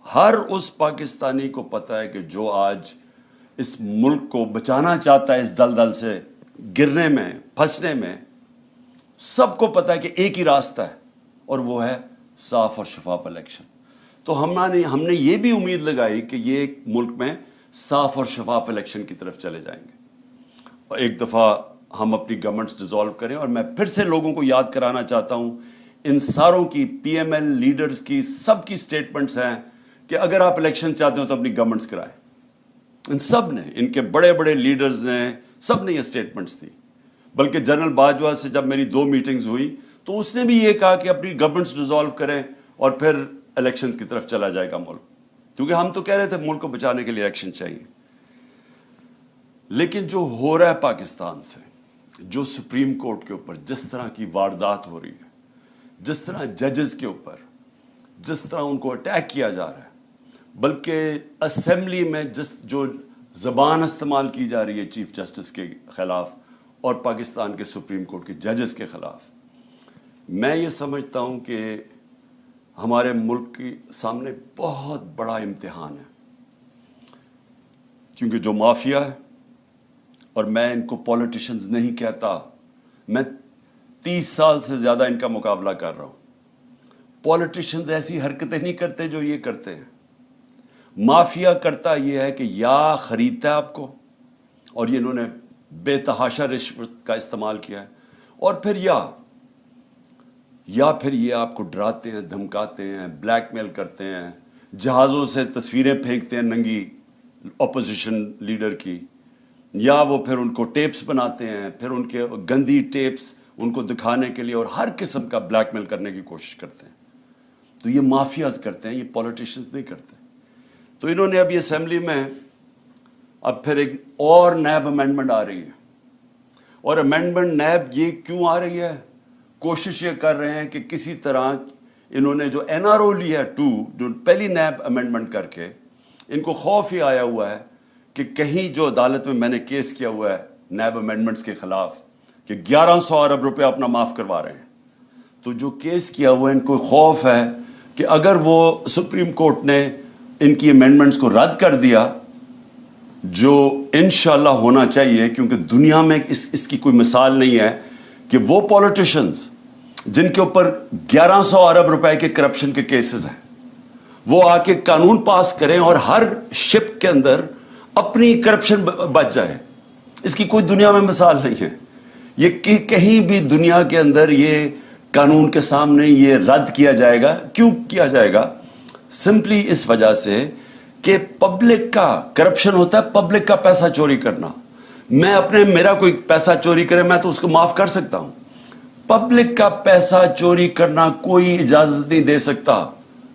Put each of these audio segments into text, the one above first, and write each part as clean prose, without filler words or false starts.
ہر اس پاکستانی کو پتہ ہے کہ جو آج اس ملک کو بچانا چاہتا ہے اس دلدل سے گرنے میں پھنسنے میں، سب کو پتہ ہے کہ ایک ہی راستہ ہے اور وہ ہے صاف اور شفاف الیکشن۔ تو ہم نے یہ بھی امید لگائی کہ یہ ملک میں صاف اور شفاف الیکشن کی طرف چلے جائیں گے، اور ایک دفعہ ہم اپنی گورنمنٹس ڈیزالو کریں۔ اور میں پھر سے لوگوں کو یاد کرانا چاہتا ہوں، ان ساروں کی پی ایم ایل لیڈرز کی سب کی سٹیٹمنٹس ہیں کہ اگر آپ الیکشن چاہتے ہو تو اپنی گورنمنٹس کرائیں۔ ان سب نے، ان کے بڑے بڑے لیڈرز نے، سب نے یہ سٹیٹمنٹس دی۔ بلکہ جنرل باجوہ سے جب میری 2 میٹنگز ہوئی تو اس نے بھی یہ کہا کہ اپنی گورنمنٹس ڈیزالو کریں اور پھر الیکشنز کی طرف چلا جائے گا ملک، کیونکہ ہم تو کہہ رہے تھے ملک کو بچانے کے لیے الیکشن چاہیے۔ لیکن جو ہو رہا ہے پاکستان سے، جو سپریم کورٹ کے اوپر جس طرح کی واردات ہو رہی ہے، جس طرح ججز کے اوپر جس طرح ان کو اٹیک کیا جا رہا ہے، بلکہ اسمبلی میں جو زبان استعمال کی جا رہی ہے چیف جسٹس کے خلاف اور پاکستان کے سپریم کورٹ کے ججز کے خلاف، میں یہ سمجھتا ہوں کہ ہمارے ملک کے سامنے بہت بڑا امتحان ہے۔ کیونکہ جو مافیا ہے، اور میں ان کو پولیٹیشنز نہیں کہتا، میں 30 سال سے زیادہ ان کا مقابلہ کر رہا ہوں۔ پولیٹیشنز ایسی حرکتیں نہیں کرتے جو یہ کرتے ہیں۔ مافیا کرتا یہ ہے کہ یا خریدتا ہے آپ کو، اور یہ انہوں نے بے تحاشا رشوت کا استعمال کیا ہے، اور پھر یا پھر یہ آپ کو ڈراتے ہیں، دھمکاتے ہیں، بلیک میل کرتے ہیں، جہازوں سے تصویریں پھینکتے ہیں ننگی اپوزیشن لیڈر کی، یا وہ پھر ان کو ٹیپس بناتے ہیں، پھر ان کے گندی ٹیپس ان کو دکھانے کے لیے اور ہر قسم کا بلیک میل کرنے کی کوشش کرتے ہیں۔ تو یہ مافیاز کرتے ہیں، یہ پولیٹیشنز نہیں کرتے۔ تو انہوں نے ابھی اسمبلی میں اب پھر ایک اور نیب امینڈمنٹ آ رہی ہے، اور امینڈمنٹ نیب یہ کیوں آ رہی ہے؟ کوشش یہ کر رہے ہیں کہ کسی طرح انہوں نے جو این آر او لی ہے 2، جو پہلی نیب امینڈمنٹ کر کے، ان کو خوف ہی آیا ہوا ہے کہ کہیں جو عدالت میں نے کیس کیا ہوا ہے نیب امینڈمنٹس کے خلاف کہ 1100 ارب روپے اپنا معاف کروا رہے ہیں، تو جو کیس کیا ہوا ہے ان کو خوف ہے کہ اگر وہ سپریم کورٹ نے ان کی امینڈمنٹس کو رد کر دیا، جو انشاءاللہ ہونا چاہیے، کیونکہ دنیا میں اس کی کوئی مثال نہیں ہے کہ وہ پولیٹیشنز جن کے اوپر 1100 ارب روپے کے کرپشن کے کیسز ہیں، وہ آ کے قانون پاس کریں اور ہر شپ کے اندر اپنی کرپشن بچ جائے۔ اس کی کوئی دنیا میں مثال نہیں ہے۔ یہ کہیں بھی دنیا کے اندر یہ قانون کے سامنے یہ رد کیا جائے گا۔ کیوں کیا جائے گا؟ سمپلی اس وجہ سے کہ پبلک کا کرپشن ہوتا ہے، پبلک کا پیسہ چوری کرنا۔ میرا کوئی پیسہ چوری کرے میں تو اس کو معاف کر سکتا ہوں، پبلک کا پیسہ چوری کرنا کوئی اجازت نہیں دے سکتا،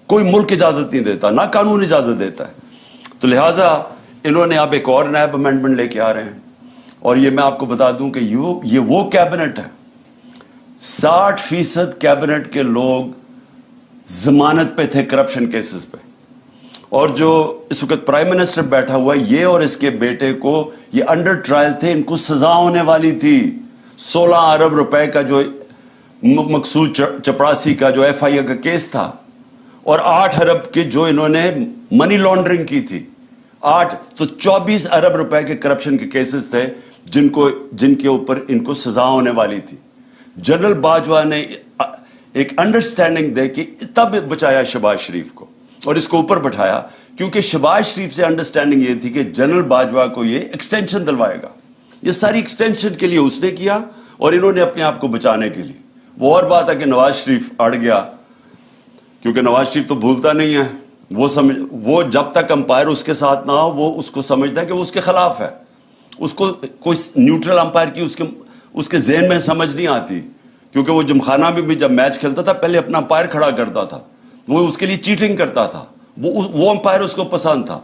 کوئی ملک اجازت نہیں دیتا، نہ قانون اجازت دیتا ہے۔ تو لہٰذا انہوں نے اب ایک اور نیب امینڈمنٹ لے کے آ رہے ہیں، اور یہ میں آپ کو بتا دوں کہ یہ وہ کیبنٹ ہے، 60% کیبنٹ کے لوگ ضمانت پہ تھے کرپشن کیسز پہ، اور جو اس وقت پرائم منسٹر بیٹھا ہوا ہے، یہ اور اس کے بیٹے کو یہ انڈر ٹرائل تھے، ان کو سزا ہونے والی تھی۔ 16 ارب روپے کا جو مقصود چپراسی کا جو ایف آئی اے کا کیس تھا، اور 8 ارب کے جو انہوں نے منی لانڈرنگ کی تھی، 8 تو 24 ارب روپے کے کرپشن کے کیسز تھے جن کے اوپر ان کو سزا ہونے والی تھی۔ جنرل باجوہ نے ایک انڈرسٹینڈنگ دے کے تب بچایا شہباز شریف کو اور اس کو اوپر بٹھایا، کیونکہ شہباز شریف سے انڈرسٹینڈنگ یہ تھی کہ جنرل باجوہ کو یہ ایکسٹینشن دلوائے گا۔ یہ ساری ایکسٹینشن کے لیے اس نے کیا، اور انہوں نے اپنے آپ کو بچانے کے لیے۔ وہ اور بات ہے کہ نواز شریف اڑ گیا، کیونکہ نواز شریف تو بھولتا نہیں ہے، وہ جب تک امپائر اس کے ساتھ نہ ہو وہ اس کو سمجھتا ہے کہ وہ اس کے خلاف ہے، اس کو کوئی نیوٹرل امپائر کی اس کے ذہن میں سمجھ نہیں آتی، کیونکہ وہ جمخانہ میں بھی جب میچ کھیلتا تھا پہلے اپنا امپائر کھڑا کرتا تھا، وہ اس کے لیے چیٹنگ کرتا تھا، وہ امپائر اس کو پسند تھا۔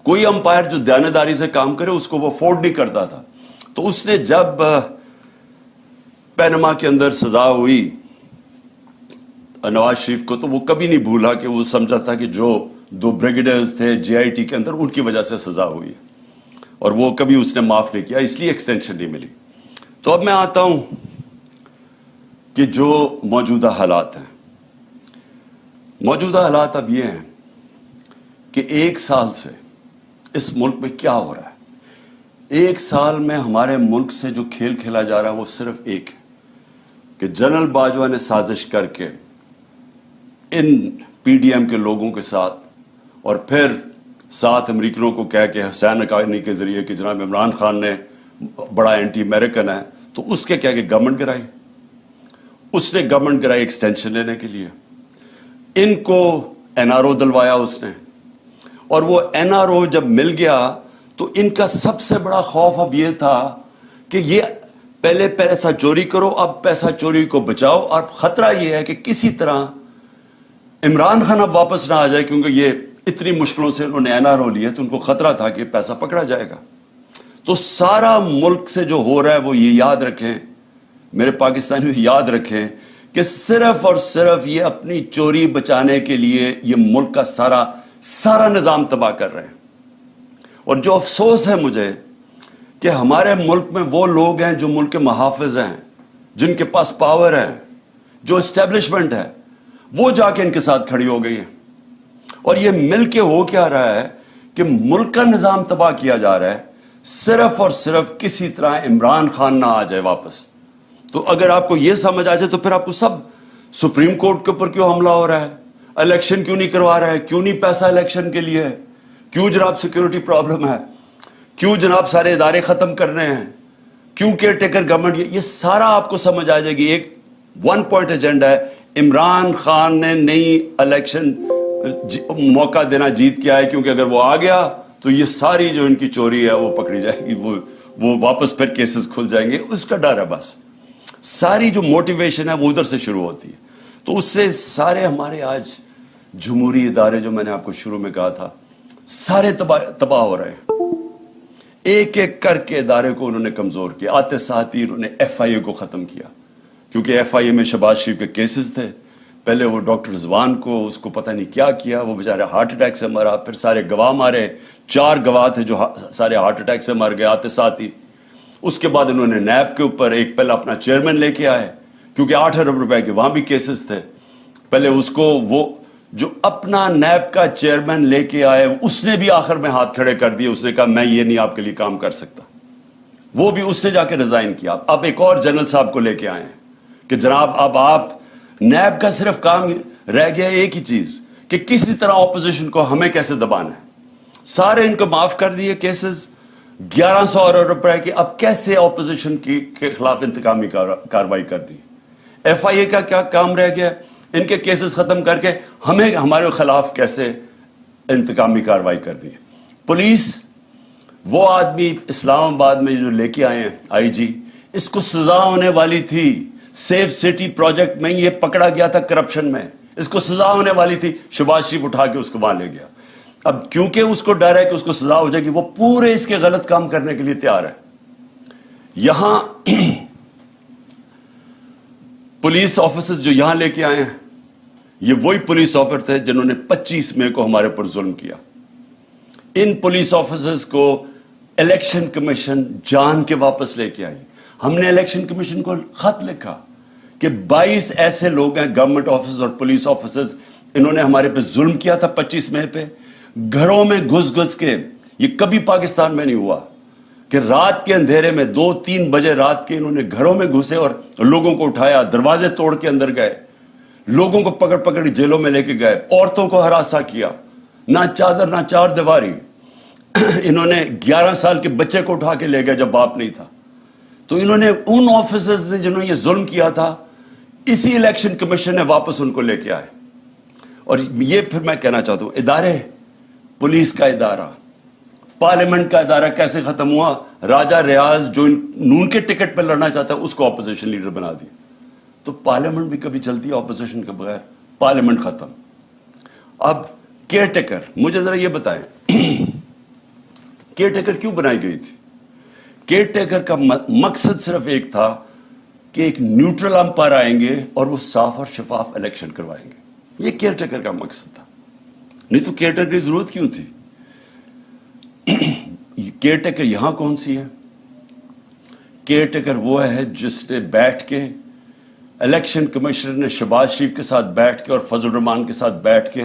کوئی امپائر جو دیانتداری سے کام کرے اس کو وہ افورڈ نہیں کرتا تھا۔ تو اس نے جب پینما کے اندر سزا ہوئی نواز شریف کو، تو وہ کبھی نہیں بھولا کہ وہ سمجھا تھا کہ جو 2 بریگیڈیئرز تھے جے آئی ٹی کے اندر ان کی وجہ سے سزا ہوئی ہے، اور وہ کبھی اس نے معاف نہیں کیا، اس لیے ایکسٹینشن نہیں ملی۔ تو اب میں آتا ہوں کہ جو موجودہ حالات ہیں، موجودہ حالات اب یہ ہیں کہ 1 سال سے اس ملک میں کیا ہو رہا ہے. 1 سال میں ہمارے ملک سے جو کھیل کھیلا جا رہا ہے وہ صرف ایک ہے کہ جنرل باجوہ نے سازش کر کے ان پی ڈی ایم کے لوگوں کے ساتھ اور پھر ساتھ امریکنوں کو کہہ کے حسین حقانی کے ذریعے کہ جناب عمران خان نے بڑا اینٹی امریکن ہے تو اس کے کہہ کے گورنمنٹ گرائی. اس نے گورنمنٹ گرائی ایکسٹینشن لینے کے لیے. ان کو این آر او دلوایا اس نے, اور وہ این آر او جب مل گیا تو ان کا سب سے بڑا خوف اب یہ تھا کہ یہ پہلے پیسہ چوری کرو, اب پیسہ چوری کو بچاؤ, اور خطرہ یہ ہے کہ کسی طرح عمران خان اب واپس نہ آ جائے, کیونکہ یہ اتنی مشکلوں سے انہوں نے این آر او لیا تو ان کو خطرہ تھا کہ پیسہ پکڑا جائے گا. تو سارا ملک سے جو ہو رہا ہے وہ یہ یاد رکھیں, میرے پاکستانی یاد رکھیں کہ صرف اور صرف یہ اپنی چوری بچانے کے لیے یہ ملک کا سارا نظام تباہ کر رہے ہیں. اور جو افسوس ہے مجھے کہ ہمارے ملک میں وہ لوگ ہیں جو ملک کے محافظ ہیں, جن کے پاس پاور ہے, جو اسٹیبلشمنٹ ہے, وہ جا کے ان کے ساتھ کھڑی ہو گئی ہے. اور یہ مل کے ہو کیا رہا ہے کہ ملک کا نظام تباہ کیا جا رہا ہے صرف اور صرف کسی طرح عمران خان نہ آ جائے واپس. تو اگر آپ کو یہ سمجھ آ جائے تو پھر آپ کو سب سپریم کورٹ کے اوپر کیوں حملہ ہو رہا ہے, الیکشن کیوں نہیں کروا رہا ہے, کیوں نہیں پیسہ الیکشن کے لیے ہے, کیوں جناب سیکیورٹی پرابلم ہے, کیوں جناب سارے ادارے ختم کر رہے ہیں, کیوں کیئر ٹیکر گورنمنٹ, یہ سارا آپ کو سمجھ آ جائے گی. ایک 1 پوائنٹ ایجنڈا ہے, عمران خان نے نئی الیکشن موقع دینا جیت کے آئے, کیونکہ اگر وہ آ گیا تو یہ ساری جو ان کی چوری ہے وہ پکڑی جائے گی, وہ واپس پھر کیسز کھل جائیں گے, اس کا ڈر ہے. بس ساری جو موٹیویشن ہے وہ ادھر سے شروع ہوتی ہے. تو اس سے سارے ہمارے آج جمہوری ادارے جو میں نے آپ کو شروع میں کہا تھا سارے تباہ ہو رہے ہیں. ایک ایک کر کے ادارے کو انہوں نے کمزور کیا. آتے ساتھ ہی انہوں نے ایف آئی اے کو ختم کیا, کیونکہ ایف آئی اے میں شہباز شریف کے کیسز تھے. پہلے وہ ڈاکٹر رضوان کو اس کو پتہ نہیں کیا کیا, وہ بیچارے ہارٹ اٹیک سے مرا, پھر سارے گواہ مارے, 4 گواہ تھے جو سارے ہارٹ اٹیک سے مر گئے آتے ساتھ ہی. اس کے بعد انہوں نے نیب کے اوپر ایک پہلے اپنا چیئرمین لے کے آئے, کیونکہ 8 ارب روپے کے وہاں بھی کیسز تھے. پہلے اس کو وہ جو اپنا نیب کا چیئرمین لے کے آئے اس نے بھی آخر میں ہاتھ کھڑے کر دیے, اس نے کہا میں یہ نہیں آپ کے لیے کام کر سکتا. وہ بھی اس نے جا کے ریزائن کیا. اب ایک اور جنرل صاحب کو لے کے آئے ہیں کہ جناب اب آپ, نیب کا صرف کام رہ گیا ایک ہی چیز کہ کسی طرح اپوزیشن کو ہمیں کیسے دبانا ہے. سارے ان کو معاف کر دیے کیسز 1100 ارب روپے کے. اب کیسے اپوزیشن کے خلاف انتقامی کاروائی کرنی. ایف آئی اے کا کیا کام رہ گیا, ان کے کیسز ختم کر کے ہمیں ہمارے خلاف کیسے انتقامی کاروائی کرنی ہے. پولیس, وہ آدمی اسلام آباد میں جو لے کے آئے ہیں آئی جی, اس کو سزا ہونے والی تھی. سیف سٹی پروجیکٹ میں یہ پکڑا گیا تھا کرپشن میں, اس کو سزا ہونے والی تھی. شہباز شریف اٹھا کے اس کو وہاں لے گیا. اب کیونکہ اس کو ڈر ہے کہ اس کو سزا ہو جائے گی, وہ پورے اس کے غلط کام کرنے کے لیے تیار ہے. یہاں پولیس آفیسرز جو یہاں لے کے آئے ہیں یہ وہی پولیس آفیسر تھے جنہوں نے 25 مئی کو ہمارے پر ظلم کیا. ان پولیس آفیسرز کو الیکشن کمیشن جان کے واپس لے کے آئی. ہم نے الیکشن کمیشن کو خط لکھا کہ 22 ایسے لوگ ہیں گورنمنٹ آفیسرز اور پولیس آفیسرز, انہوں نے ہمارے پہ ظلم کیا تھا 25 مئی پہ. گھروں میں گھس کے, یہ کبھی پاکستان میں نہیں ہوا کہ رات کے اندھیرے میں 2-3 بجے رات کے انہوں نے گھروں میں گھسے اور لوگوں کو اٹھایا, دروازے توڑ کے اندر گئے, لوگوں کو پکڑ جیلوں میں لے کے گئے, عورتوں کو ہراساں کیا, نہ چادر نہ چار دیواری. انہوں نے 11 سال کے بچے کو اٹھا کے لے گئے جب باپ نہیں تھا. تو انہوں نے ان آفیسرز نے جنہوں نے یہ ظلم کیا تھا, اسی الیکشن کمیشن نے واپس ان کو لے کے آئے. اور یہ پھر میں کہنا چاہتا ہوں, ادارے, پولیس کا ادارہ, پارلیمنٹ کا ادارہ کیسے ختم ہوا. راجہ ریاض جو نون کے ٹکٹ پہ لڑنا چاہتا ہے اس کو اپوزیشن لیڈر بنا دیا. تو پارلیمنٹ بھی کبھی چلتی ہے اپوزیشن کے بغیر؟ پارلیمنٹ ختم. اب کیئر ٹیکر, مجھے ذرا یہ بتائیں کیئر ٹیکر کیوں بنائی گئی تھی؟ کیئر ٹیکر کا مقصد صرف ایک تھا کہ ایک نیوٹرل امپائر آئیں گے اور وہ صاف اور شفاف الیکشن کروائیں گے. یہ کیئر ٹیکر کا مقصد تھا. نہیں تو کیئر ٹیکر کی ضرورت کیوں تھی؟ کیئر ٹیکر یہاں کون سی ہے؟ کیئر ٹیکر وہ ہے جس نے بیٹھ کے, الیکشن کمشنر نے شہباز شریف کے ساتھ بیٹھ کے اور فضل الرحمان کے ساتھ بیٹھ کے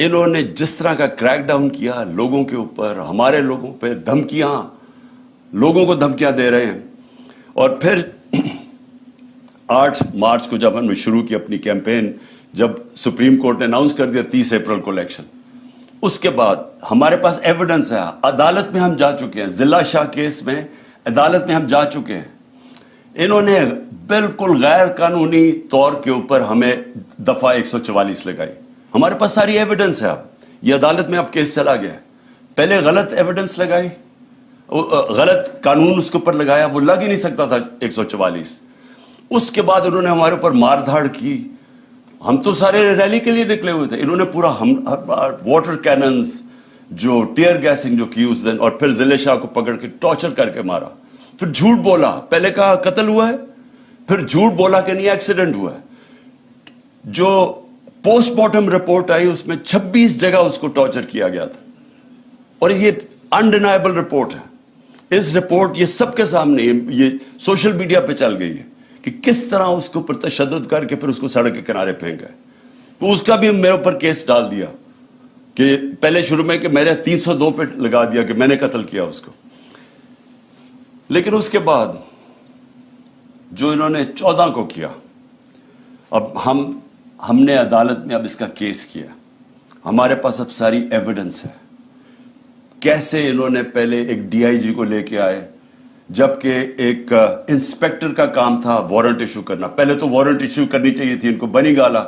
انہوں نے جس طرح کا کریک ڈاؤن کیا لوگوں کے اوپر, ہمارے لوگوں پہ دھمکیاں, لوگوں کو دھمکیاں دے رہے ہیں. اور پھر 8 مارچ کو جب ہم نے شروع کی اپنی کیمپین, جب سپریم کورٹ نے اناؤنس کر دیا 30 اپریل کو الیکشن, اس کے بعد ہمارے پاس ایویڈنس ہے, عدالت میں ہم جا چکے ہیں, ضلع شاہ کیس میں عدالت میں ہم جا چکے ہیں. انہوں نے بالکل غیر قانونی طور کے اوپر ہمیں دفعہ 144 لگائی. ہمارے پاس ساری ایویڈنس ہے. اب یہ عدالت میں اب کیس چلا گیا. پہلے غلط ایویڈنس لگائی, غلط قانون اس کے اوپر لگایا, وہ لگ ہی نہیں سکتا تھا 144. اس کے بعد انہوں نے ہمارے اوپر مار دھاڑ کی. ہم تو سارے ریلی کے لیے نکلے ہوئے تھے, انہوں نے پورا واٹر کیننز, جو ٹیئر گیسنگ جو کی اس دن, اور پھر ضلع شاہ کو پکڑ کے ٹارچر کر کے مارا. پھر جھوٹ بولا, پہلے کہا قتل ہوا ہے, پھر جھوٹ بولا کہ نہیں ایکسیڈنٹ ہوا ہے. جو پوسٹ مارٹم رپورٹ آئی اس میں 26 جگہ اس کو ٹارچر کیا گیا تھا, اور یہ انڈینائبل رپورٹ ہے. اس رپورٹ یہ سب کے سامنے, یہ سوشل میڈیا پہ چل گئی ہے کہ کس طرح اس کے اوپر تشدد کر کے پھر اس کو سڑک کے کنارے پھینک گئے. تو اس کا بھی میرے اوپر کیس ڈال دیا کہ پہلے شروع میں کہ میرے 302 پہ لگا دیا کہ میں نے قتل کیا اس کو. لیکن اس کے بعد جو انہوں نے 14 کو کیا, اب ہم نے عدالت میں اب اس کا کیس کیا, ہمارے پاس اب ساری ایویڈنس ہے. کیسے انہوں نے پہلے ایک ڈی آئی جی کو لے کے آئے, جبکہ ایک انسپیکٹر کا کام تھا وارنٹ ایشو کرنا. پہلے تو وارنٹ ایشو کرنی چاہیے تھی ان کو, بنی گالا,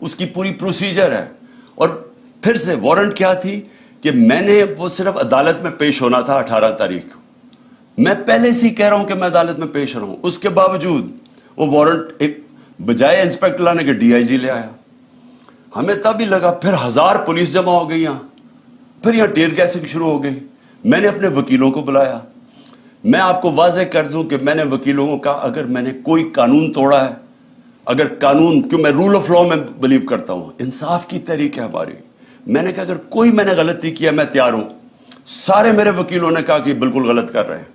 اس کی پوری پروسیجر ہے. اور پھر سے وارنٹ کیا تھی کہ میں نے وہ صرف عدالت میں پیش ہونا تھا 18 تاریخ کو. میں پہلے سے ہی کہہ رہا ہوں کہ میں عدالت میں پیش رہا ہوں, اس کے باوجود وہ وارنٹ ایک بجائے انسپیکٹر لانے کے ڈی آئی جی لے آیا. ہمیں تب ہی لگا, پھر 1000 پولیس جمع ہو گئی یہاں, پھر یہاں ٹیئر گیسنگ شروع ہو گئی. میں نے اپنے وکیلوں کو بلایا. میں آپ کو واضح کر دوں کہ میں نے وکیلوں کو کہا اگر میں نے کوئی قانون توڑا ہے, اگر قانون, کیوں میں رول آف لا میں بلیو کرتا ہوں, انصاف کی تحریک ہے ہماری, میں نے کہا اگر کوئی میں نے غلطی کیا میں تیار ہوں. سارے میرے وکیلوں نے کہا کہ بالکل غلط کر رہے ہیں,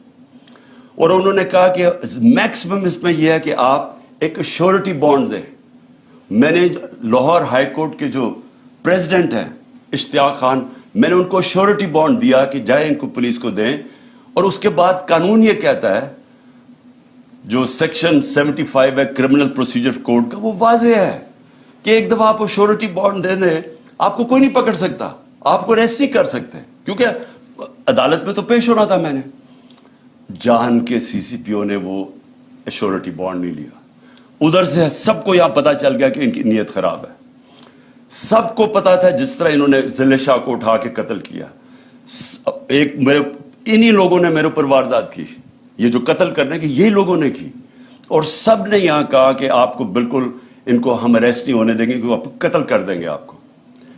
اور انہوں نے کہا کہ میکسیمم اس میں یہ ہے کہ آپ ایک شیورٹی بانڈ دیں. میں نے لاہور ہائی کورٹ کے جو پریزیڈنٹ ہیں اشتیاق خان, میں نے ان کو شیورٹی بانڈ دیا کہ جائیں ان کو پولیس کو دیں. اور اس کے بعد قانون یہ کہتا ہے, جو سیکشن 75 ہے کرمنل پروسیجر کوڈ کا, وہ واضح ہے کہ ایک دفعہ آپ کو شیورٹی بانڈ دینے, آپ کو کوئی نہیں پکڑ سکتا, آپ کو ریسٹ نہیں کر سکتے, کیونکہ عدالت میں تو پیش ہونا تھا. میں نے جان کے سی سی پی او نے وہ شیورٹی بانڈ نہیں لیا. ادھر سے سب کو یہاں پتا چل گیا کہ ان کی نیت خراب ہے. سب کو پتا تھا جس طرح انہوں نے ضلع شاہ کو اٹھا کے قتل کیا. ایک انہی لوگوں نے میرے اوپر واردات کی, یہ جو قتل کرنے کی یہی لوگوں نے کی, اور سب نے یہاں کہا کہ آپ کو بالکل ان کو ہم اریسٹ نہیں ہونے دیں گے, آپ قتل کر دیں گے آپ کو.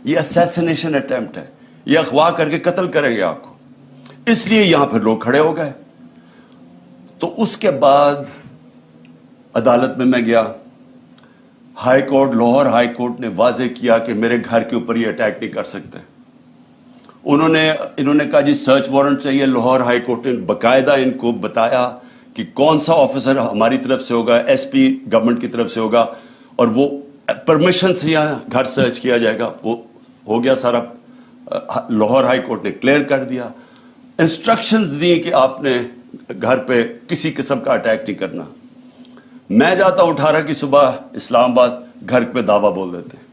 یہ اسیسینیشن اٹیمپٹ ہے, یہ اغوا کر کے قتل کریں گے آپ کو. اس لیے یہاں پھر لوگ کھڑے ہو گئے. تو اس کے بعد عدالت میں گیا. High court, Lahore high court نے واضح کیا کہ میرے گھر کے اوپر یہ اٹیک نہیں کر سکتے. انہوں نے کہا جی سرچ وارنٹ چاہیے. لاہور ہائی کورٹ نے باقاعدہ ان کو بتایا کہ کون سا آفیسر ہماری طرف سے ہوگا, ایس پی گورنمنٹ کی طرف سے ہوگا, اور وہ پرمیشن سے یہاں گھر سرچ کیا جائے گا. وہ ہو گیا سارا, لاہور ہائی کورٹ نے کلیئر کر دیا. انسٹرکشنز دی کہ آپ نے گھر پہ کسی قسم کا اٹیک نہیں کرنا. میں جاتا ہوں 18 کی صبح اسلام آباد, گھر پہ دعویٰ بول دیتے ہیں.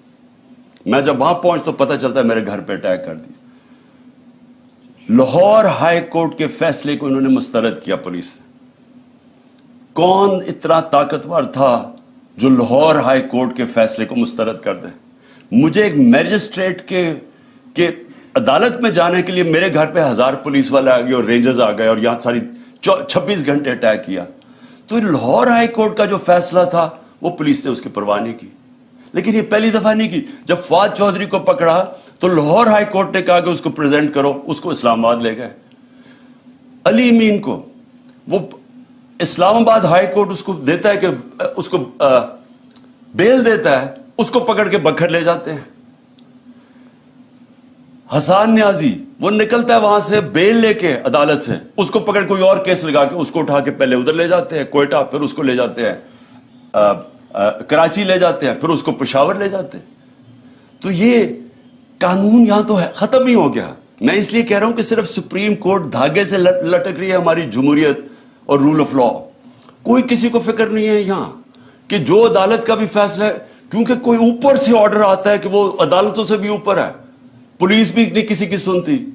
میں جب وہاں پہنچ تو پتہ چلتا ہے میرے گھر پہ اٹیک کر دیا. لاہور ہائی کورٹ کے فیصلے کو انہوں نے مسترد کیا پولیس نے. کون اتنا طاقتور تھا جو لاہور ہائی کورٹ کے فیصلے کو مسترد کر دے؟ مجھے ایک میجسٹریٹ کے عدالت میں جانے کے لیے میرے گھر پہ 1000 پولیس والے آ گئے اور رینجرز آ گئے اور یہاں ساری 26 گھنٹے اٹیک کیا. تو لاہور ہائی کورٹ کا جو فیصلہ تھا وہ پولیس نے اس کی پرواہ نہیں کی. لیکن یہ پہلی دفعہ نہیں کی. جب فواد چودھری کو پکڑا تو لاہور ہائی کورٹ نے کہا کہ اس کو پریزنٹ کرو, اس کو اسلام آباد لے گئے. علی امین کو وہ اسلام آباد ہائی کورٹ اس کو دیتا ہے کہ اس کو بیل دیتا ہے, اس کو پکڑ کے بکھر لے جاتے ہیں. حسان نیازی وہ نکلتا ہے وہاں سے بیل لے کے عدالت سے, اس کو پکڑ کوئی اور کیس لگا کے اس کو اٹھا کے پہلے ادھر لے جاتے ہیں کوئٹہ, پھر اس کو لے جاتے ہیں کراچی لے جاتے ہیں, پھر اس کو پشاور لے جاتے ہیں. تو یہ قانون یہاں تو ہے ختم ہی ہو گیا. میں اس لیے کہہ رہا ہوں کہ صرف سپریم کورٹ دھاگے سے لٹک رہی ہے ہماری جمہوریت اور رول آف لا. کوئی کسی کو فکر نہیں ہے یہاں کہ جو عدالت کا بھی فیصلہ ہے, کیونکہ کوئی اوپر سے آرڈر آتا ہے کہ وہ عدالتوں سے بھی اوپر ہے, پولیس بھی نہیں کسی کی سنتی,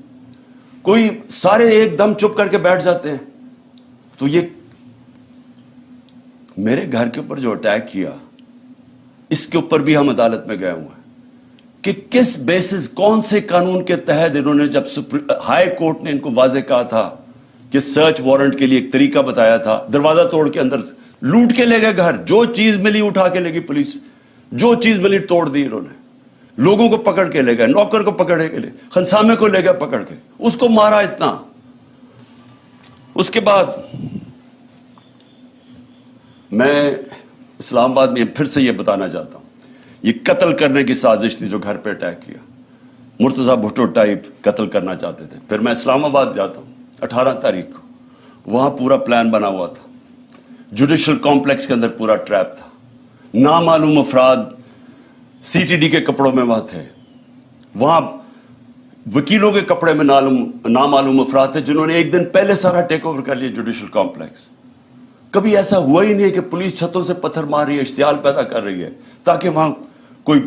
کوئی سارے ایک دم چپ کر کے بیٹھ جاتے ہیں. تو یہ میرے گھر کے اوپر جو اٹیک کیا, اس کے اوپر بھی ہم عدالت میں گئے ہوئے ہیں کہ کس بیسس, کون سے قانون کے تحت انہوں نے, جب ہائی کورٹ نے ان کو واضح کہا تھا کہ سرچ وارنٹ کے لیے ایک طریقہ بتایا تھا, دروازہ توڑ کے اندر لوٹ کے لے گئے گھر, جو چیز ملی اٹھا کے لے گئی پولیس, جو چیز ملی توڑ دی انہوں نے, لوگوں کو پکڑ کے لے گئے, نوکر کو پکڑ کے لے, خنسامے کو لے گئے پکڑ کے, اس کو مارا اتنا. اس کے بعد میں اسلام آباد میں پھر سے یہ بتانا چاہتا ہوں, یہ قتل کرنے کی سازش تھی جو گھر پہ اٹیک کیا, مرتضیٰ بھٹو ٹائپ قتل کرنا چاہتے تھے. پھر میں اسلام آباد جاتا ہوں 18 تاریخ کو, وہاں پورا پلان بنا ہوا تھا, جوڈیشل کمپلیکس کے اندر پورا ٹریپ تھا, نامعلوم افراد سی ٹی ڈی کے کپڑوں میں وہاں تھے, وہاں وکیلوں کے کپڑے میں نامعلوم افراد تھے جنہوں نے ایک دن پہلے سارا ٹیک اوور کر لیا جوڈیشل کمپلیکس. کبھی ایسا ہوا ہی نہیں ہے کہ پولیس چھتوں سے پتھر مار رہی ہے, اشتعال پیدا کر رہی ہے تاکہ وہاں کوئی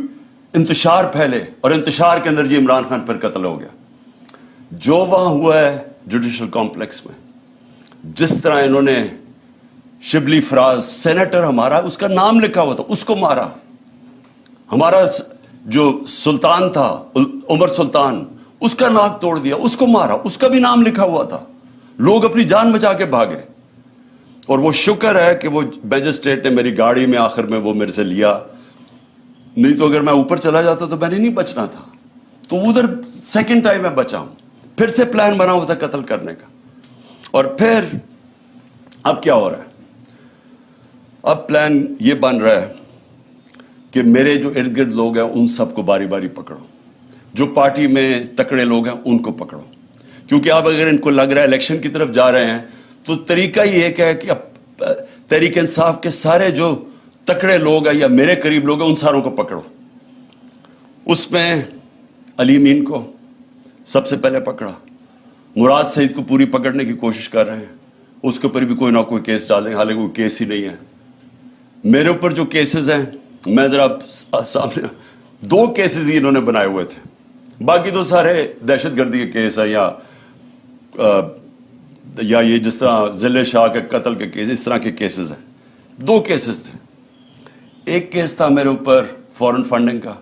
انتشار پھیلے, اور انتشار کے اندر یہ عمران خان پر قتل ہو گیا. جو وہاں ہوا ہے جوڈیشل کمپلیکس میں, جس طرح انہوں نے شبلی فراز, سینیٹر ہمارا, اس کا نام لکھا ہوا تھا, اس کو مارا. ہمارا جو سلطان تھا عمر سلطان, اس کا ناک توڑ دیا, اس کو مارا, اس کا بھی نام لکھا ہوا تھا. لوگ اپنی جان بچا کے بھاگے, اور وہ شکر ہے کہ وہ میجسٹریٹ نے میری گاڑی میں آخر میں وہ میرے سے لیا, نہیں تو اگر میں اوپر چلا جاتا تو میں نے نہیں بچنا تھا. تو ادھر سیکنڈ ٹائم میں بچا ہوں. پھر سے پلان بنا ہوا تھا قتل کرنے کا. اور پھر اب کیا ہو رہا ہے, اب پلان یہ بن رہا ہے کہ میرے جو ارد گرد لوگ ہیں ان سب کو باری باری پکڑو, جو پارٹی میں تکڑے لوگ ہیں ان کو پکڑو, کیونکہ اب اگر ان کو لگ رہا ہے الیکشن کی طرف جا رہے ہیں تو طریقہ ہی ایک ہے کہ اب تحریک انصاف کے سارے جو تکڑے لوگ ہیں یا میرے قریب لوگ ہیں ان ساروں کو پکڑو. اس میں علی امین کو سب سے پہلے پکڑا, مراد سعید کو پوری پکڑنے کی کوشش کر رہے ہیں, اس کے اوپر بھی کوئی نہ کوئی کیس ڈالیں, حالانکہ کوئی کیس ہی نہیں ہے. میرے اوپر جو کیسز ہیں, میں ذرا سامنے 2 کیسز ہی انہوں نے بنائے ہوئے تھے, باقی تو سارے دہشت گردی کے کیس ہیں یا یہ جس طرح ذل شاہ کے قتل کے کیس, اس طرح کے کیسز ہیں. 2 کیسز تھے. ایک کیس تھا میرے اوپر فورن فنڈنگ کا,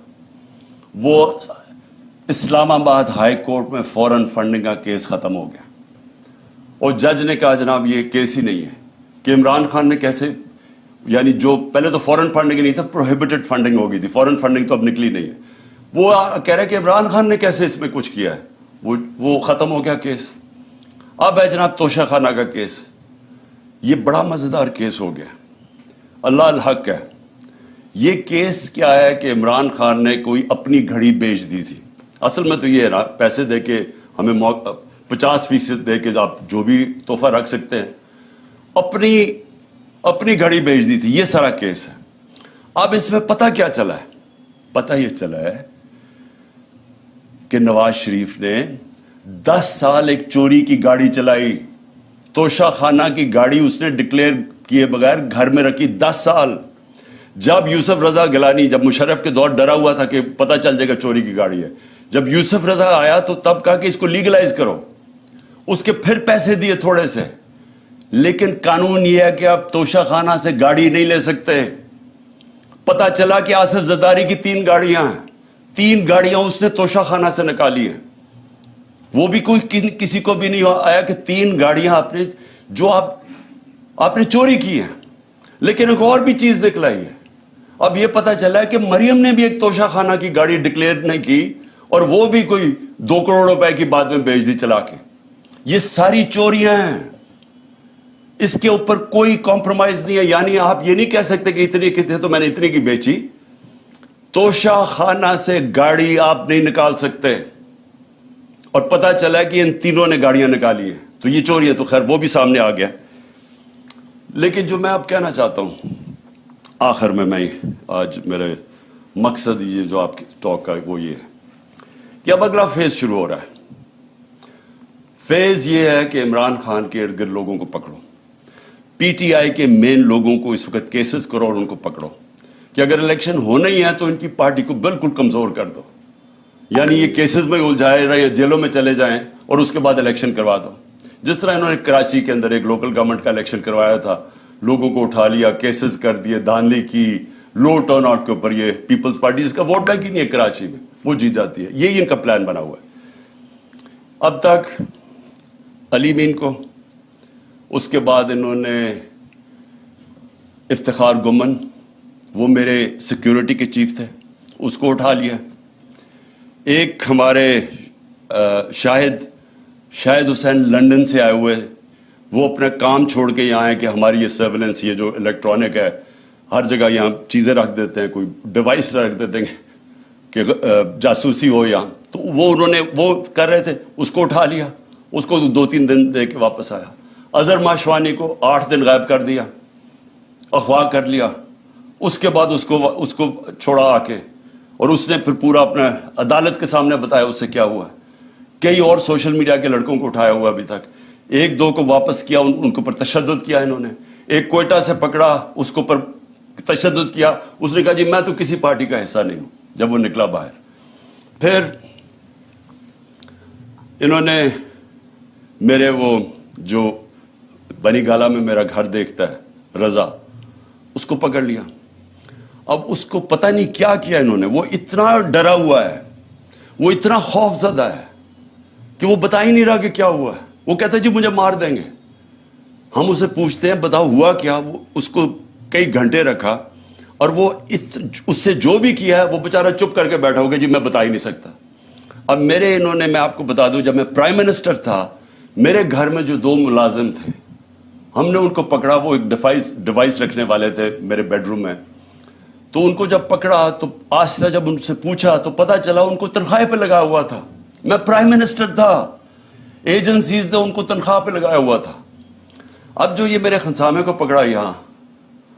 وہ اسلام آباد ہائی کورٹ میں فورن فنڈنگ کا کیس ختم ہو گیا, اور جج نے کہا جناب یہ کیس ہی نہیں ہے کہ عمران خان نے کیسے, یعنی جو پہلے تو فورن فنڈنگ نہیں تھا, پروہیبٹڈ فنڈنگ ہو گئی تھی, فورن فنڈنگ تو اب نکلی نہیں ہے. وہ کہہ رہے کہ عمران خان نے کیسے اس میں کچھ کیا ہے, وہ ختم ہو گیا کیس. اب ہے جناب توشہ خانہ کا کیس, یہ بڑا مزیدار کیس ہو گیا, اللہ الحق ہے. یہ کیس کیا ہے کہ عمران خان نے کوئی اپنی گھڑی بیچ دی تھی. اصل میں تو یہ ہے نا, پیسے دے کے ہمیں 50% دے کے آپ جو بھی تحفہ رکھ سکتے ہیں, اپنی گھڑی بیچ دی تھی. یہ سارا کیس ہے. اب اس میں پتہ کیا چلا ہے, پتہ یہ چلا ہے کہ نواز شریف نے 10 سال ایک چوری کی گاڑی چلائی, توشہ خانہ کی گاڑی اس نے ڈکلیئر کیے بغیر گھر میں رکھی 10 سال. جب یوسف رضا گیلانی, جب مشرف کے دور ڈرا ہوا تھا کہ پتہ چل جائے گا چوری کی گاڑی ہے, جب یوسف رضا آیا تو تب کہا کہ اس کو لیگلائز کرو, اس کے پھر پیسے دیے تھوڑے سے. لیکن قانون یہ ہے کہ آپ توشہ خانہ سے گاڑی نہیں لے سکتے. پتہ چلا کہ آصف زرداری کی 3 گاڑیاں ہیں, 3 گاڑیاں اس نے توشہ خانہ سے نکالی ہیں. وہ بھی کوئی کسی کو بھی نہیں آیا کہ 3 گاڑیاں آپ نے جو آپ نے چوری کی ہیں. لیکن ایک اور بھی چیز نکل آئی ہے. اب یہ پتہ چلا ہے کہ مریم نے بھی ایک توشہ خانہ کی گاڑی ڈکلیئر نہیں کی, اور وہ بھی کوئی 2 کروڑ روپے کی بعد میں بیچ دی چلا کے. یہ ساری چوریاں ہیں, اس کے اوپر کوئی کمپرومائز نہیں ہے. یعنی آپ یہ نہیں کہہ سکتے کہ اتنی کی تھے تو میں نے اتنی کی بیچی. توشہ خانہ سے گاڑی آپ نہیں نکال سکتے, اور پتہ چلا کہ ان تینوں نے گاڑیاں نکالی ہیں. تو یہ چوری ہے, تو خیر وہ بھی سامنے آ گیا. لیکن جو میں اب کہنا چاہتا ہوں آخر میں آج میرے مقصد یہ جو آپ کی ٹاک کا وہ یہ ہے کہ اب اگلا فیز شروع ہو رہا ہے. فیز یہ ہے کہ عمران خان کے ارد گرد لوگوں کو پکڑو, پی ٹی آئی کے مین لوگوں کو اس وقت کیسز کرو اور ان کو پکڑو کہ اگر الیکشن ہونا ہی ہے تو ان کی پارٹی کو بالکل کمزور کر دو, یعنی یہ کیسز میں الجھائے رہے, جیلوں میں چلے جائیں اور اس کے بعد الیکشن کروا دو. جس طرح انہوں نے کراچی کے اندر ایک لوکل گورنمنٹ کا الیکشن کروایا تھا, لوگوں کو اٹھا لیا, کیسز کر دیے, دھاندلی کی, لو ٹرن آؤٹ کے اوپر. یہ پیپلز پارٹی جس کا ووٹ بینک ہی نہیں ہے کراچی میں, وہ جیت جاتی ہے. یہی ان کا پلان بنا ہوا ہے. اب تک علی مین کو, اس کے بعد انہوں نے افتخار گمن, وہ میرے سیکیورٹی کے چیف تھے, اس کو اٹھا لیا. ایک ہمارے شاہد حسین لندن سے آئے ہوئے, وہ اپنا کام چھوڑ کے یہاں آئے کہ ہماری یہ سرویلنس, یہ جو الیکٹرانک ہے, ہر جگہ یہاں چیزیں رکھ دیتے ہیں, کوئی ڈیوائس رکھ دیتے ہیں کہ جاسوسی ہو یہاں. تو وہ انہوں نے وہ کر رہے تھے, اس کو اٹھا لیا. اس کو 2-3 دن دے کے واپس آیا. اظہر ماشوانی کو 8 دن غائب کر دیا, اغوا کر لیا. اس کے بعد اس کو چھوڑا آ کے, اور اس نے پھر پورا اپنا عدالت کے سامنے بتایا اس سے کیا ہوا. کئی اور سوشل میڈیا کے لڑکوں کو اٹھایا ہوا ابھی تک, 1-2 کو واپس کیا, ان کے اوپر تشدد کیا انہوں نے. ایک کوئٹہ سے پکڑا, اس کے اوپر تشدد کیا. اس نے کہا جی میں تو کسی پارٹی کا حصہ نہیں ہوں, جب وہ نکلا باہر. پھر انہوں نے میرے وہ جو بنی گالا میں میرا گھر دیکھتا ہے رضا, اس کو پکڑ لیا. اب اس کو پتہ نہیں کیا کیا انہوں نے. وہ اتنا ڈرا ہوا ہے, وہ اتنا خوف زدہ ہے کہ وہ بتا ہی نہیں رہا کہ کیا ہوا ہے. وہ کہتا ہے جی مجھے مار دیں گے. ہم اسے پوچھتے ہیں بتاؤ ہوا کیا. وہ اس کو کئی گھنٹے رکھا, اور وہ اس سے جو بھی کیا ہے وہ بیچارہ چپ کر کے بیٹھا ہوگا جی میں بتا ہی نہیں سکتا. اب میں آپ کو بتا دوں, جب میں پرائم منسٹر تھا, میرے گھر میں جو 2 ملازم تھے, ہم نے ان کو پکڑا. وہ ایک ڈیوائس رکھنے والے تھے میرے بیڈ روم میں. تو ان کو جب پکڑا تو آہستہ جب ان سے پوچھا تو پتا چلا ان کو تنخواہ پہ لگا ہوا تھا. میں پرائم منسٹر تھا, ایجنسیز نے ان کو تنخواہ پہ لگایا ہوا تھا. اب جو یہ میرے خنسامے کو پکڑا یہاں,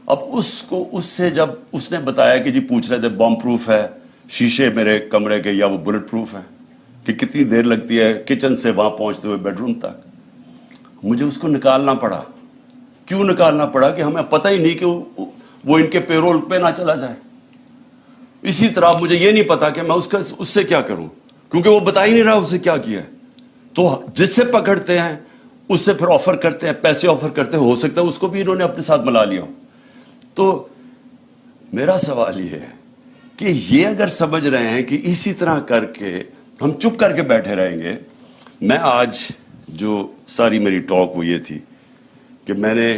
اب اس سے جب اس نے بتایا کہ جی پوچھ رہے تھے بم پروف ہے شیشے میرے کمرے کے یا وہ بلٹ پروف ہے, کہ کتنی دیر لگتی ہے کچن سے وہاں پہنچتے ہوئے بیڈ روم تک. مجھے اس کو نکالنا پڑا. کیوں نکالنا پڑا؟ کہ ہمیں پتہ ہی نہیں کہ وہ ان کے پیرول پہ نہ چلا جائے. اسی طرح مجھے یہ نہیں پتا کہ میں اس سے کیا کروں, کیونکہ وہ بتا ہی نہیں رہا اسے کیا کیا ہے. تو جس سے پکڑتے ہیں اس سے پھر آفر کرتے ہیں, پیسے آفر کرتے ہیں, ہو سکتا ہے اس کو بھی انہوں نے اپنے ساتھ ملا لیا ہو. تو میرا سوال یہ ہے کہ یہ اگر سمجھ رہے ہیں کہ اسی طرح کر کے ہم چپ کر کے بیٹھے رہیں گے. میں آج جو ساری میری ٹاک وہ یہ تھی کہ میں نے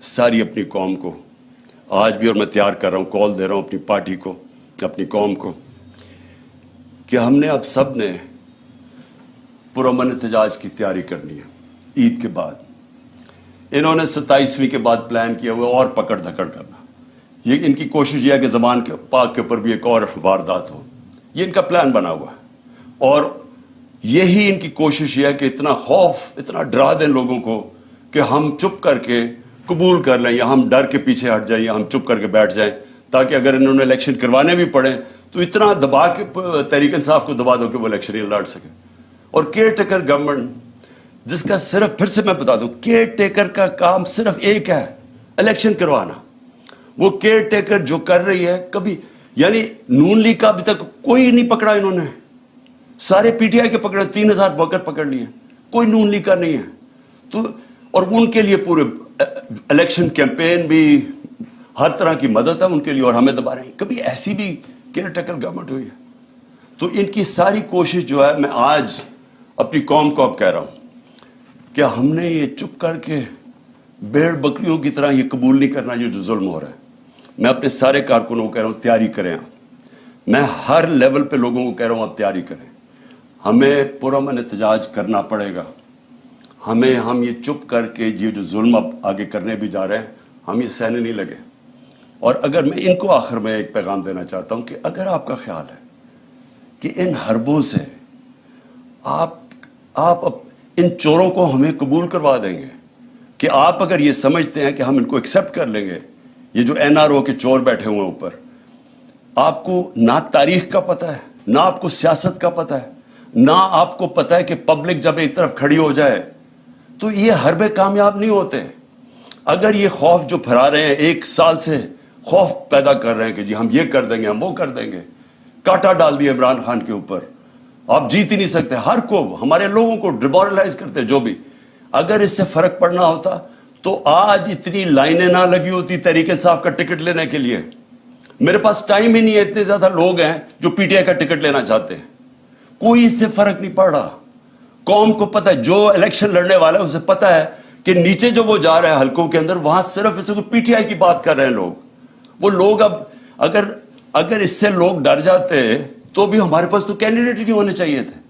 ساری اپنی قوم کو آج بھی, اور میں تیار کر رہا ہوں, کال دے رہا ہوں اپنی پارٹی کو, اپنی قوم کو, کہ ہم نے اب سب نے پرامن احتجاج کی تیاری کرنی ہے عید کے بعد. انہوں نے 27ویں کے بعد پلان کیا ہوا اور پکڑ دھکڑ کرنا. یہ ان کی کوشش یہ ہے کہ زبان کے پاک کے اوپر بھی ایک اور واردات ہو. یہ ان کا پلان بنا ہوا ہے, اور یہی ان کی کوشش یہ ہے کہ اتنا خوف, اتنا ڈرا دیں لوگوں کو کہ ہم چپ کر کے قبول کر لیں, یا ہم ڈر کے پیچھے ہٹ جائیں, یا ہم چپ کر کے بیٹھ جائیں, تاکہ اگر انہوں نے الیکشن کروانے بھی پڑے تو اتنا دبا کے تحریک انصاف کو دبا دو کہ وہ الیکشن ہی لڑ سکے. اور کیئر ٹیکر گورنمنٹ, جس کا صرف, پھر سے میں بتا دوں, کیئر ٹیکر کا کام صرف ایک ہے, الیکشن کروانا. وہ کیئر ٹیکر جو کر رہی ہے, کبھی یعنی نون لیگ کا ابھی تک کوئی نہیں پکڑا انہوں نے. سارے پی ٹی آئی کے پکڑے, 3000 ورکر پکڑ لیے, کوئی نون لیگ کا نہیں ہے. تو اور ان کے لیے پورے الیکشن کیمپین بھی, ہر طرح کی مدد ہے ان کے لیے, اور ہمیں دبا رہے ہیں. کبھی ایسی بھی کیئر ٹیکر گورنمنٹ ہوئی ہے؟ تو ان کی ساری کوشش جو ہے, میں آج اپنی قوم کو اب کہہ رہا ہوں کہ ہم نے یہ چپ کر کے بھیڑ بکریوں کی طرح یہ قبول نہیں کرنا یہ جو ظلم ہو رہا ہے. میں اپنے سارے کارکنوں کو کہہ رہا ہوں تیاری کریں. میں ہر لیول پہ لوگوں کو کہہ رہا ہوں آپ تیاری کریں. ہمیں پرامن احتجاج کرنا پڑے گا. ہم یہ چپ کر کے یہ جو ظلم اب آگے کرنے بھی جا رہے ہیں, ہم یہ سہنے نہیں لگے. اور اگر میں ان کو آخر میں ایک پیغام دینا چاہتا ہوں کہ اگر آپ کا خیال ہے کہ ان حربوں سے آپ ان چوروں کو ہمیں قبول کروا دیں گے, کہ آپ اگر یہ سمجھتے ہیں کہ ہم ان کو ایکسیپٹ کر لیں گے, یہ جو این آر او کے چور بیٹھے ہوئے ہیں اوپر, آپ کو نہ تاریخ کا پتہ ہے, نہ آپ کو سیاست کا پتہ ہے. نہ آپ کو پتا ہے کہ پبلک جب ایک طرف کھڑی ہو جائے تو یہ حربے کامیاب نہیں ہوتے. اگر یہ خوف جو پھیلا رہے ہیں، 1 سال سے خوف پیدا کر رہے ہیں کہ جی ہم یہ کر دیں گے، ہم وہ کر دیں گے، کاٹا ڈال دیا عمران خان کے اوپر، آپ جیت ہی نہیں سکتے، ہر کو ہمارے لوگوں کو ڈیمورلائز کرتے جو بھی. اگر اس سے فرق پڑنا ہوتا تو آج اتنی لائنیں نہ لگی ہوتی تحریک انصاف کا ٹکٹ لینے کے لیے. میرے پاس ٹائم ہی نہیں ہے، اتنے زیادہ لوگ ہیں جو پی ٹی آئی کا ٹکٹ لینا چاہتے ہیں. کوئی اس سے فرق نہیں پڑ رہا. قوم کو پتہ ہے، جو الیکشن لڑنے والا ہے اسے پتہ ہے کہ نیچے جو وہ جا رہا ہے حلقوں کے اندر، وہاں صرف اسے پی ٹی آئی کی بات کر رہے ہیں لوگ. وہ لوگ اب اگر اس سے لوگ ڈر جاتے تو بھی ہمارے پاس تو کینڈیڈیٹ ہی نہیں ہونے چاہیے تھے.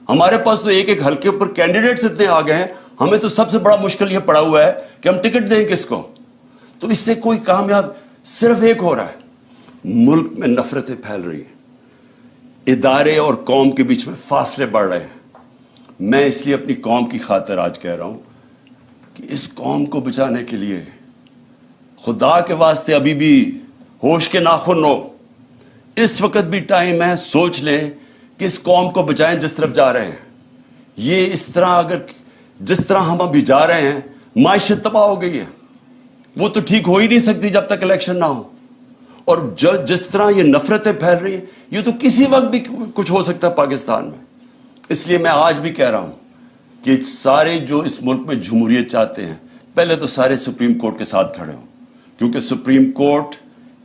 ہمارے پاس تو ایک ایک حلقے پر کینڈیڈیٹس اتنے آ گئے ہیں، ہمیں تو سب سے بڑا مشکل یہ پڑا ہوا ہے کہ ہم ٹکٹ دیں کس کو. تو اس سے کوئی کامیاب صرف ایک ہو رہا ہے، ملک میں نفرتیں پھیل رہی ہیں، ادارے اور قوم کے بیچ میں فاصلے بڑھ رہے ہیں. میں اس لیے اپنی قوم کی خاطر آج کہہ رہا ہوں کہ اس قوم کو بچانے کے لیے خدا کے واسطے ابھی بھی ہوش کے ناخن ہو. اس وقت بھی ٹائم ہے، سوچ لیں کہ اس قوم کو بچائیں جس طرف جا رہے ہیں. یہ اس طرح جس طرح ہم ابھی جا رہے ہیں، معیشت تباہ ہو گئی ہے، وہ تو ٹھیک ہو ہی نہیں سکتی جب تک الیکشن نہ ہو. اور جس طرح یہ نفرتیں پھیل رہی ہیں، یہ تو کسی وقت بھی کچھ ہو سکتا ہے پاکستان میں. اس لیے میں آج بھی کہہ رہا ہوں کہ سارے جو اس ملک میں جمہوریت چاہتے ہیں، پہلے تو سارے سپریم کورٹ کے ساتھ کھڑے ہوں، کیونکہ سپریم کورٹ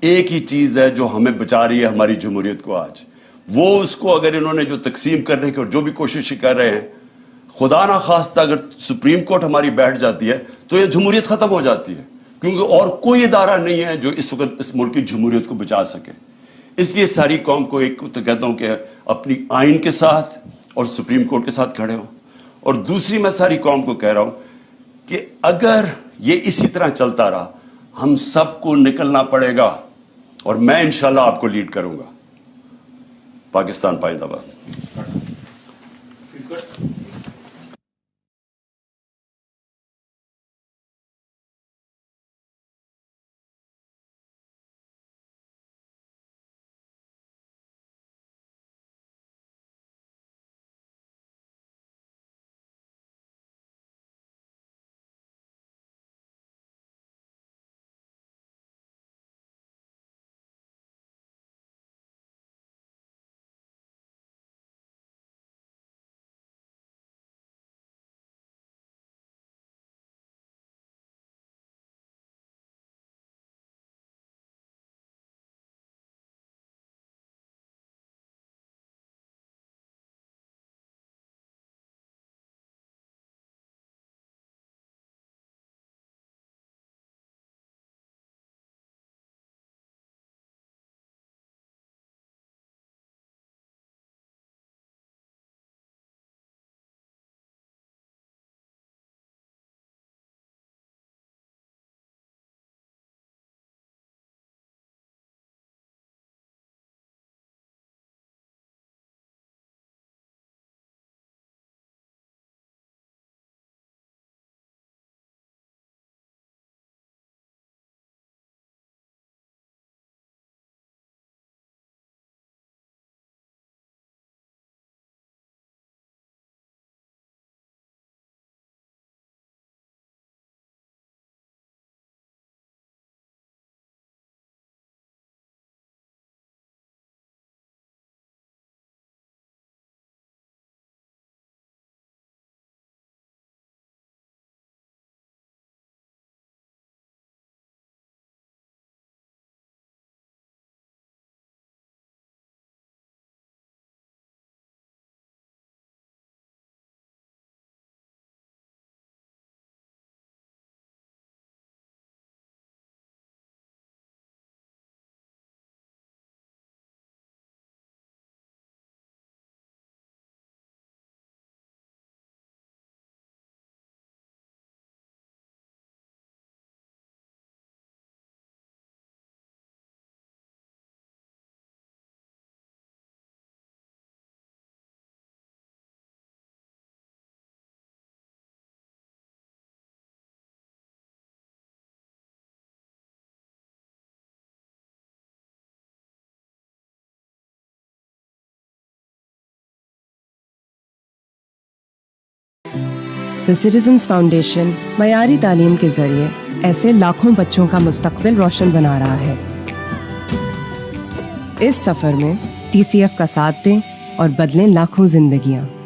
ایک ہی چیز ہے جو ہمیں بچا رہی ہے ہماری جمہوریت کو آج. وہ اس کو اگر انہوں نے جو تقسیم کرنے کی اور جو بھی کوشش کر رہے ہیں، خدا نہ خواستہ اگر سپریم کورٹ ہماری بیٹھ جاتی ہے تو یہ جمہوریت ختم ہو جاتی ہے، کیونکہ اور کوئی ادارہ نہیں ہے جو اس وقت اس ملک کی جمہوریت کو بچا سکے. اس لیے ساری قوم کو ایک تو کہتا ہوں کہ اپنی آئین کے ساتھ اور سپریم کورٹ کے ساتھ کھڑے ہوں. اور دوسری میں ساری قوم کو کہہ رہا ہوں کہ اگر یہ اسی طرح چلتا رہا، ہم سب کو نکلنا پڑے گا اور میں انشاءاللہ آپ کو لیڈ کروں گا. پاکستان پائندہ باد. The Citizens Foundation معیاری تعلیم کے ذریعے ایسے لاکھوں بچوں کا مستقبل روشن بنا رہا ہے۔ اس سفر میں TCF کا ساتھ دیں اور بدلیں لاکھوں زندگیاں۔